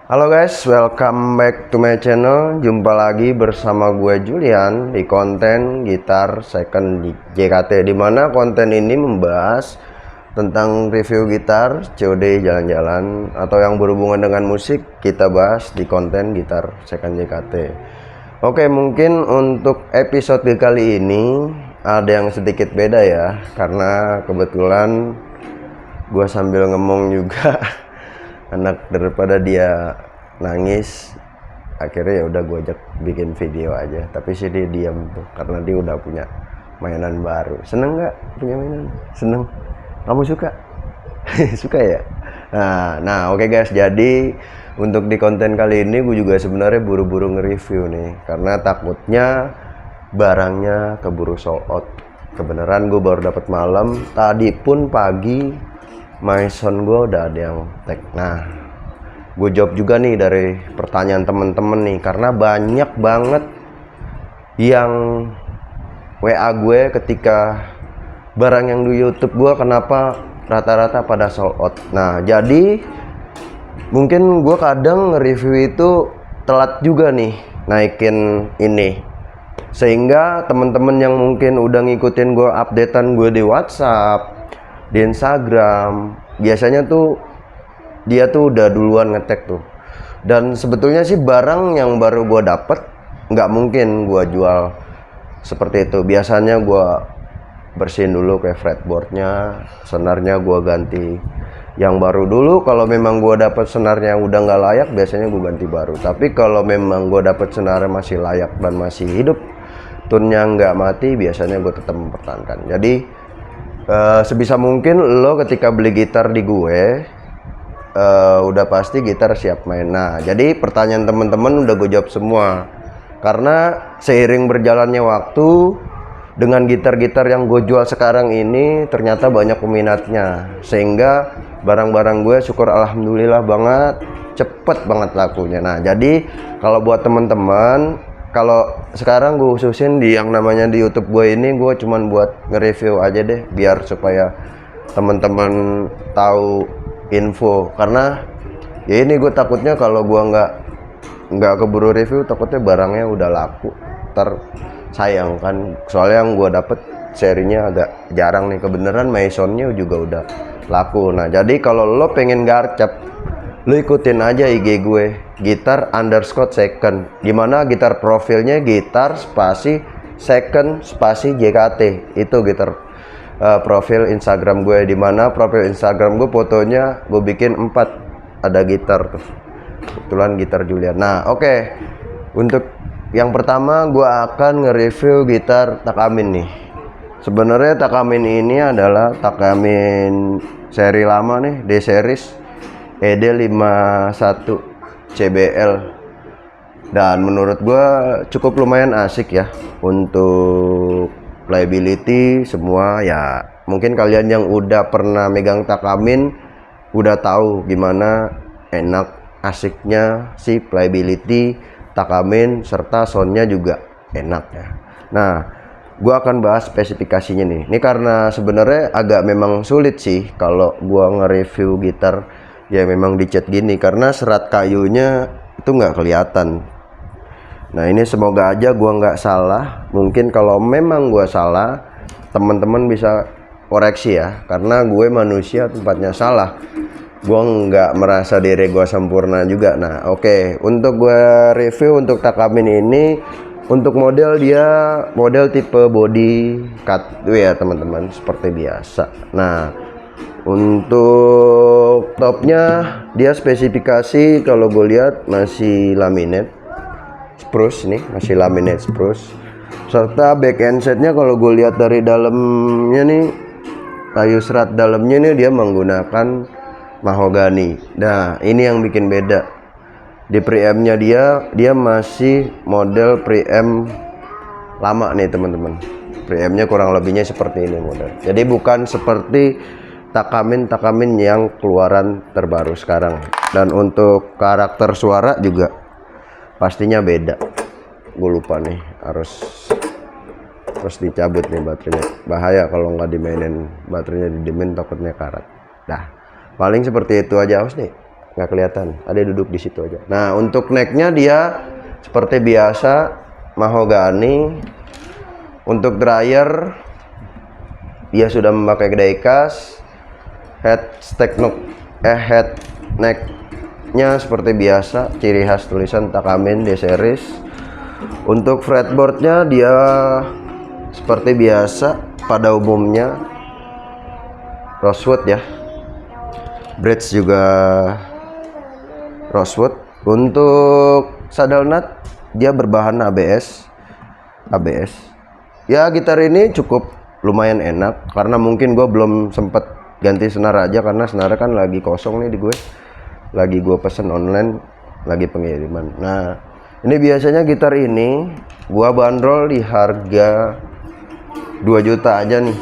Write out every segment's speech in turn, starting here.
Halo guys, welcome back to my channel. Jumpa lagi bersama gue Julian di konten gitar second di JKT, dimana konten ini membahas tentang review gitar, COD, jalan-jalan, atau yang berhubungan dengan musik. Kita bahas di konten gitar second JKT. Oke, mungkin untuk episode kali ini ada yang sedikit beda ya, karena kebetulan gue sambil ngomong juga. Anak daripada dia nangis, akhirnya ya udah gue ajak bikin video aja. Tapi sih dia diam tuh karena dia udah punya mainan baru. Seneng nggak punya mainan? Seneng. Kamu suka? Suka ya? Nah, oke guys, jadi untuk di konten kali ini gue juga sebenarnya buru-buru nge-review nih, karena takutnya barangnya keburu sold out. Kebenaran gue baru dapat malam, tadi pun pagi Maison gue udah ada yang tag. Nah, gue jawab juga nih dari pertanyaan temen-temen nih, karena banyak banget yang WA gue ketika barang yang di YouTube gue kenapa rata-rata pada sold out. Nah, jadi mungkin gue kadang nge-review itu telat juga nih naikin ini, sehingga temen-temen yang mungkin udah ngikutin gue updatean gue di WhatsApp, di Instagram, biasanya tuh dia tuh udah duluan ngetek tuh. Dan sebetulnya sih barang yang baru gua dapet nggak mungkin gua jual seperti itu. Biasanya gua bersihin dulu kayak fretboardnya, senarnya gua ganti yang baru dulu. Kalau memang gua dapet senarnya udah nggak layak, biasanya gua ganti baru. Tapi kalau memang gua dapet senarnya masih layak dan masih hidup, tunnya nggak mati, biasanya gua tetap mempertahankan. Jadi sebisa mungkin lo ketika beli gitar di gue udah pasti gitar siap main. Nah, jadi pertanyaan teman-teman udah gue jawab semua, karena seiring berjalannya waktu dengan gitar-gitar yang gue jual sekarang ini ternyata banyak peminatnya, sehingga barang-barang gue syukur alhamdulillah banget cepet banget lakunya. Nah, jadi kalau buat teman-teman, kalau sekarang gue khususin di yang namanya di YouTube gue ini, gue cuman buat nge-review aja deh, biar supaya teman-teman tahu info. Karena ya ini gue takutnya kalau gue nggak keburu review, takutnya barangnya udah laku, ntar sayang kan. Soalnya yang gue dapet serinya agak jarang nih, kebenaran Masonnya juga udah laku. Nah, jadi kalau lo pengen garcep, lo ikutin aja IG gue, gitar_second, dimana gitar profilnya gitar spasi second spasi JKT. Itu gitar profil Instagram gue, dimana profil Instagram gue fotonya gue bikin 4, ada gitar tuh, kebetulan gitar Julian. Nah, oke. Untuk yang pertama gue akan nge-review gitar Takamine nih. Sebenarnya Takamine ini adalah Takamine seri lama nih, D series ED51 CBL, dan menurut gue cukup lumayan asik ya untuk playability semua ya. Mungkin kalian yang udah pernah megang Takamine udah tahu gimana enak asiknya si playability Takamine, serta soundnya juga enak ya. Nah, gue akan bahas spesifikasinya nih. Ini karena sebenarnya agak memang sulit sih kalau gue nge-review gitar ya memang dicat gini, karena serat kayunya itu nggak kelihatan. Nah, ini semoga aja gua nggak salah. Mungkin kalau memang gua salah, teman-teman bisa koreksi ya, karena gue manusia, tempatnya salah. Gua nggak merasa diri gua sempurna juga. Nah, oke. Untuk gua review untuk Takamine ini, untuk model dia model tipe body cut tuh ya teman-teman, seperti biasa. Nah, untuk topnya dia spesifikasi kalau gue lihat masih laminate spruce nih, masih laminate spruce, serta back end setnya kalau gue lihat dari dalamnya nih, kayu serat dalamnya nih dia menggunakan mahogani. Nah, ini yang bikin beda. Di preampnya dia masih model preamp lama nih teman-teman. Preampnya kurang lebihnya seperti ini model. Jadi bukan seperti Takamine yang keluaran terbaru sekarang. Dan untuk karakter suara juga pastinya beda. Gue lupa nih, harus dicabut nih baterainya. Bahaya kalau nggak dimainin, baterainya didiemin takutnya karat. Nah, paling seperti itu aja. Awas nih, nggak kelihatan, ada duduk di situ aja. Nah untuk necknya dia seperti biasa mahogani. Untuk dryer dia sudah memakai diecast. Head necknya seperti biasa, ciri khas tulisan Takamine D series. Untuk fretboardnya dia seperti biasa pada umumnya rosewood ya. Bridge juga rosewood. Untuk saddle nut dia berbahan ABS. Ya gitar ini cukup lumayan enak karena mungkin gue belum sempet ganti senar aja karena senar kan lagi kosong nih di gue. Lagi gue pesen online, lagi pengiriman. Nah ini biasanya gitar ini gua bandrol di harga 2 juta aja nih.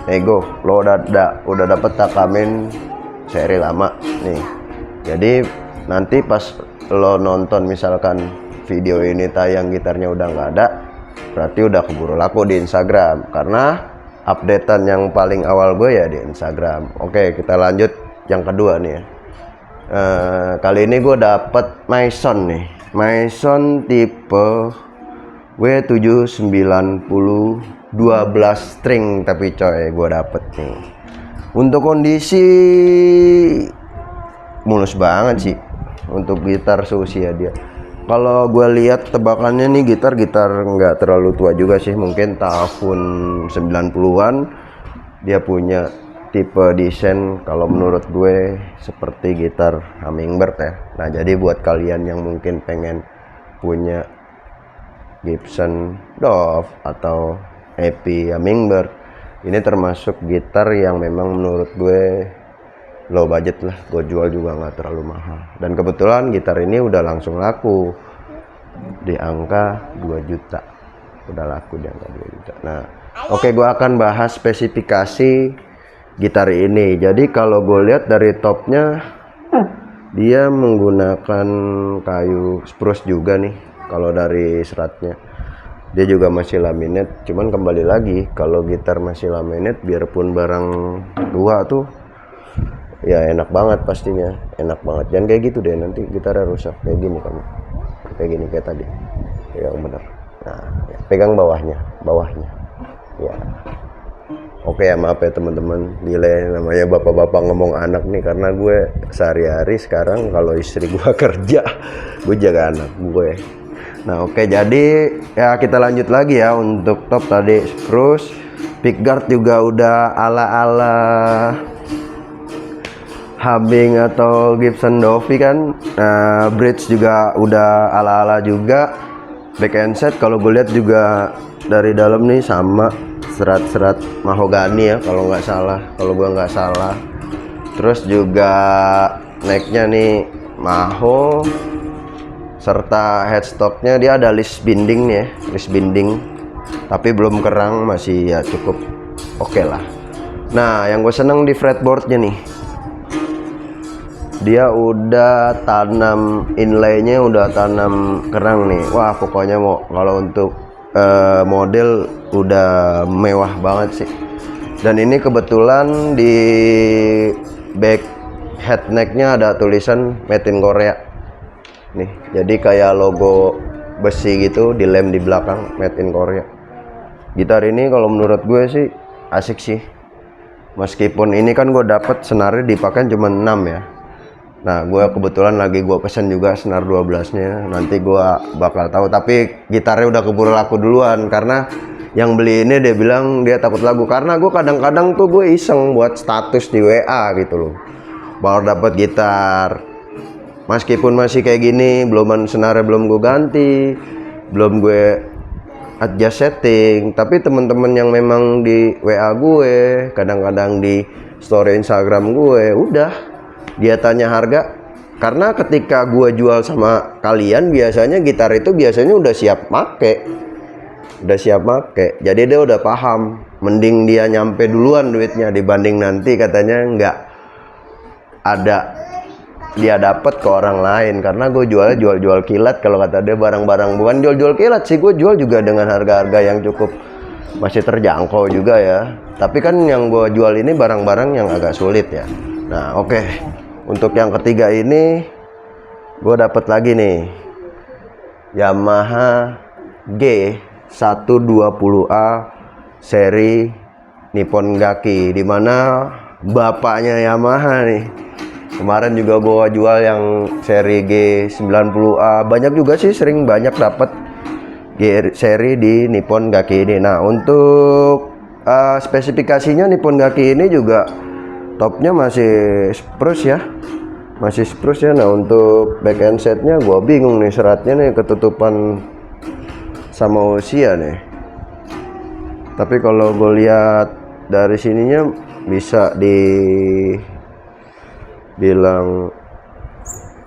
Nego lo udah dapet Takamine seri lama nih. Jadi nanti pas lo nonton misalkan video ini tayang gitarnya udah nggak ada, berarti udah keburu laku di Instagram karena updatean yang paling awal gue ya di Instagram. Oke, kita lanjut yang kedua nih ya. Kali ini gue dapet Maison nih, Maison tipe W790 12 string, tapi coy gue dapet nih. Untuk kondisi mulus banget sih untuk gitar seusia dia. Kalau gue lihat tebakannya nih gitar nggak terlalu tua juga sih, mungkin tahun 90-an. Dia punya tipe desain kalau menurut gue seperti gitar Hummingbird ya. Nah jadi buat kalian yang mungkin pengen punya Gibson Dove atau Epi Hummingbird, ini termasuk gitar yang memang menurut gue low budget lah, gue jual juga nggak terlalu mahal. Dan kebetulan gitar ini udah langsung laku di angka 2 juta, udah laku di angka 2 juta. Nah oke, gue akan bahas spesifikasi gitar ini. Jadi kalau gue lihat dari topnya dia menggunakan kayu spruce juga nih. Kalau dari seratnya dia juga masih laminate, cuman kembali lagi kalau gitar masih laminate biarpun barang tua tuh ya enak banget, pastinya enak banget. Jangan kayak gitu deh, nanti gitarnya rusak. Kayak gini kamu, kayak gini, kayak tadi yang bener. Nah ya, pegang bawahnya ya. Oke ya, maaf ya teman-teman, delay, namanya bapak-bapak ngomong anak nih karena gue sehari-hari sekarang kalau istri gue kerja gue jaga anak gue. Nah oke, jadi ya kita lanjut lagi ya. Untuk top tadi spruce, pickguard juga udah ala-ala Humming atau Gibson Dove kan. Nah, bridge juga udah ala-ala juga. Back and set kalau gue lihat juga dari dalam nih sama serat-serat mahogani ya kalau nggak salah, kalau gue nggak salah. Terus juga necknya nih maho, serta headstocknya dia ada list binding nih ya, list binding, tapi belum kerang, masih ya cukup oke lah. Nah yang gue seneng di fretboardnya nih, dia udah tanam inlaynya, udah tanam kerang nih. Wah pokoknya mau kalau untuk model udah mewah banget sih. Dan ini kebetulan di back head necknya ada tulisan Made in Korea nih, jadi kayak logo besi gitu dilem di belakang, Made in Korea. Gitar ini kalau menurut gue sih asik sih, meskipun ini kan gue dapet senarnya dipakai cuma 6 ya. Nah gue kebetulan lagi gue pesen juga senar 12 nya, nanti gue bakal tahu. Tapi gitarnya udah keburu laku duluan karena yang beli ini dia bilang dia takut lagu. Karena gue kadang-kadang tuh gue iseng buat status di WA gitu loh, baru dapat gitar, meskipun masih kayak gini, belum senarnya belum gue ganti, belum gue adjust setting. Tapi temen-temen yang memang di WA gue, kadang-kadang di story Instagram gue, udah dia tanya harga. Karena ketika gue jual sama kalian, biasanya gitar itu biasanya udah siap make, jadi dia udah paham, mending dia nyampe duluan duitnya dibanding nanti katanya nggak ada dia dapat ke orang lain. Karena gue jual kilat, kalau kata dia barang-barang, bukan jual kilat sih, gue jual juga dengan harga-harga yang cukup masih terjangkau juga ya. Tapi kan yang gue jual ini barang-barang yang agak sulit ya. Nah oke, untuk yang ketiga ini gue dapat lagi nih Yamaha G120A seri Nippon Gaki, dimana bapaknya Yamaha nih. Kemarin juga gua jual yang seri G90A, banyak juga sih, sering banyak dapat seri di Nippon Gaki ini. Nah, untuk spesifikasinya Nippon Gaki ini juga topnya masih spruce ya, masih spruce ya. Nah, untuk back end setnya gua bingung nih, seratnya nih ketutupan sama usia nih. Tapi kalau gue lihat dari sininya bisa dibilang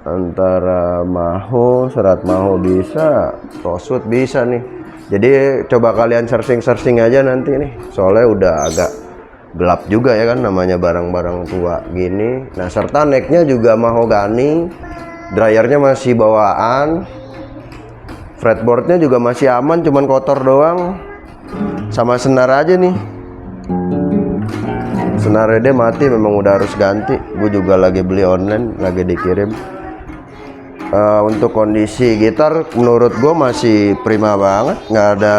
antara maho, serat maho bisa, rosewood bisa nih. Jadi coba kalian searching aja nanti nih, soalnya udah agak gelap juga ya kan, namanya barang-barang tua gini. Nah, serta necknya juga mahogani, dryernya masih bawaan, fretboardnya juga masih aman, cuman kotor doang. Sama senar aja nih, senarnya dia mati, memang udah harus ganti. Gue juga lagi beli online, lagi dikirim. Untuk kondisi gitar menurut gue masih prima banget, nggak ada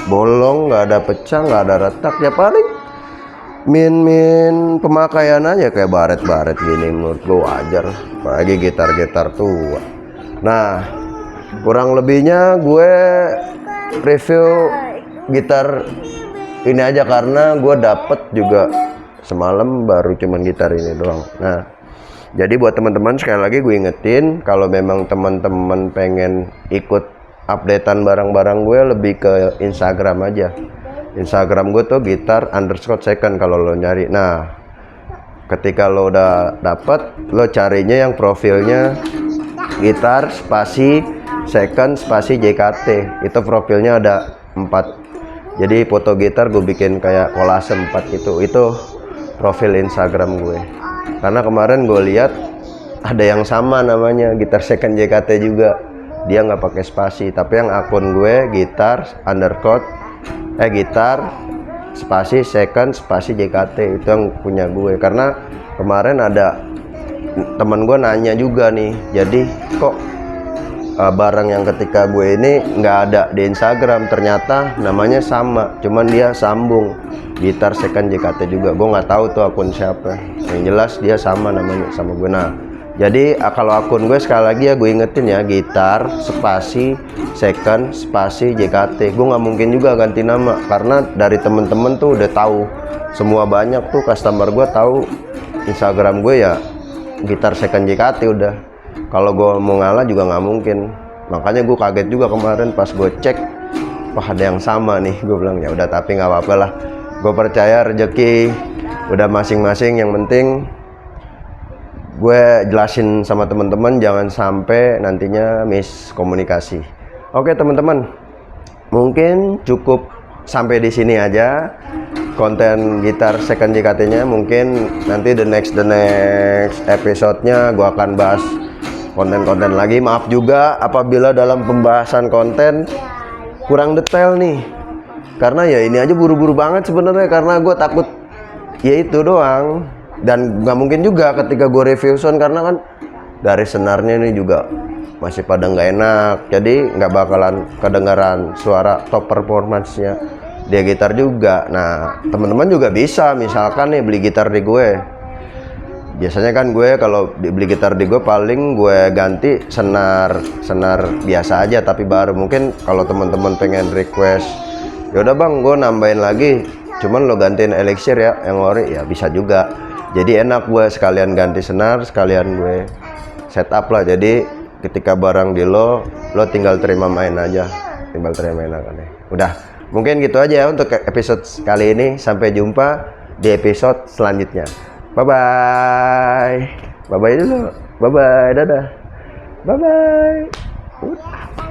bolong, nggak ada pecah, nggak ada retak. Ya paling min pemakaian aja kayak baret gini, menurut gue wajar, apalagi gitar-gitar tua. Nah, kurang lebihnya gue review gitar ini aja karena gue dapet juga semalam baru cuman gitar ini doang. Nah, jadi buat teman-teman sekali lagi gue ingetin, kalau memang teman-teman pengen ikut updatean barang-barang gue, lebih ke Instagram aja. Instagram gue tuh gitar_second kalau lo nyari. Nah, ketika lo udah dapet, lo carinya yang profilnya gitar spasi second spasi JKT. Itu profilnya ada 4. Jadi foto gitar gue bikin kayak kolase 4 gitu. Itu profil Instagram gue. Karena kemarin gue lihat ada yang sama namanya gitar second JKT juga. Dia nggak pakai spasi, tapi yang akun gue gitar spasi second spasi JKT, itu yang punya gue. Karena kemarin ada teman gue nanya juga nih, jadi kok barang yang ketika gue ini nggak ada di Instagram, ternyata namanya sama, cuman dia sambung gitar second JKT juga. Gue nggak tahu tuh akun siapa, yang jelas dia sama namanya sama gue. Nah, jadi kalau akun gue sekali lagi ya gue ingetin ya, gitar spasi second spasi JKT. Gue nggak mungkin juga ganti nama, karena dari temen-temen tuh udah tahu semua, banyak tuh customer gue tahu Instagram gue ya gitar second JKT udah. Kalau gue mau ngalah juga nggak mungkin. Makanya gue kaget juga kemarin pas gue cek, wah ada yang sama nih. Gue bilang ya udah, tapi nggak apa-apa lah, gue percaya rezeki udah masing-masing. Yang penting gue jelasin sama teman-teman jangan sampai nantinya miskomunikasi. Oke teman-teman, mungkin cukup sampai di sini aja konten gitar second JKT-nya. Mungkin nanti the next episode-nya gue akan bahas konten-konten lagi. Maaf juga apabila dalam pembahasan konten kurang detail nih, karena ya ini aja buru-buru banget sebenarnya, karena gue takut ya itu doang. Dan nggak mungkin juga ketika gue review sound, karena kan dari senarnya ini juga masih pada nggak enak, jadi nggak bakalan kedengaran suara top performance-nya dia gitar juga. Nah, teman-teman juga bisa misalkan nih beli gitar di gue. Biasanya kan gue kalau beli gitar di gue paling gue ganti senar biasa aja tapi baru. Mungkin kalau teman-teman pengen request, ya udah bang gue nambahin lagi, cuman lo gantiin elixir ya yang ori, ya bisa juga. Jadi enak, gue sekalian ganti senar, sekalian gue setup lah. Jadi ketika barang di lo tinggal terima main aja, udah. Mungkin gitu aja ya untuk episode kali ini. Sampai jumpa di episode selanjutnya. Bye bye. Bye bye dulu. Bye bye. Dadah. Bye bye.